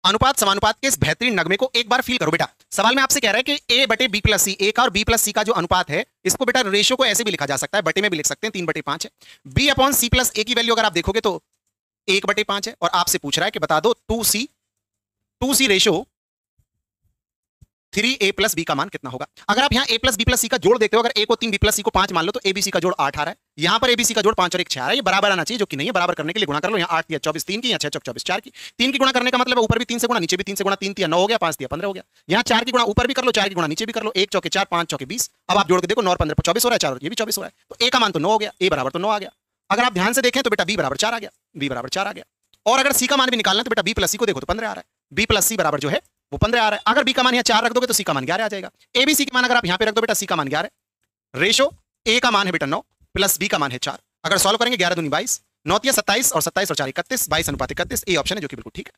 अनुपात समानुपात के इस बेहतरीन नगमे को एक बार फील करो बेटा। सवाल में आपसे कह रहा है कि ए बटे बी प्लस सी, ए का और बी प्लस सी का जो अनुपात है, इसको बेटा रेशियो को ऐसे भी लिखा जा सकता है, बटे में भी लिख सकते हैं, 3/5 है। बी अपॉन सी प्लस ए की वैल्यू अगर आप देखोगे तो 1/5 है, और आपसे पूछ रहा है कि बता दो 2C ratio 3a plus B का मान कितना होगा। अगर आप यहाँ a प्लस बी प्लस सी का जोड़ देखते हो, अगर a को 3 b प्लस सी को 5 मान लो, तो abc का जोड़ 8 आ रहा है। यहाँ पर abc का जोड़ 5 और 1 6 आ रहा है। ये बराबर आना चाहिए, जो कि नहीं है। बराबर करने के लिए गुणा कर लो, यहाँ 8 या 24 3 की, यहाँ 6 24 4 की। 3 की गुणा करने का मतलब है ऊपर भी 3 से गुणा, नीचे भी 3 से गुणा, 3 3 9 हो गया, 5 3 15 हो गया। यहाँ 4 की गुणा ऊपर भी कर लो, 4 की गुणा नीचे भी कर लो, 1 चौके 4 5 चौके 20। अब आप जोड़ के देखो, 9 और 15 24 हो रहा है, 4 और ये भी 24 हो रहा है, तो a का मान तो 9 हो गया, a बराबर तो 9 आ गया। अगर आप ध्यान से देखें तो बेटा b बराबर 4 आ गया, b बराबर 4 आ गया। और अगर c का मान भी निकालना है तो बेटा b प्लस सी को देखो तो 15 आ रहा है, b प्लस सी बराबर जो है वो 15 आ रहा है। अगर b का मान यहाँ 4 रख दोगे तो c का मान 11 आ जाएगा। abc के मान अगर आप यहाँ पे रख दो बेटा, c का मान 11, रेशो a का मान है बेटा 9 प्लस b का मान है 4। अगर सॉल्व करेंगे 11 दूनी 22, 9 तिया 27 और 27 और 4 31, 22 अनुपात 31, ए ऑप्शन है जो कि बिल्कुल ठीक है।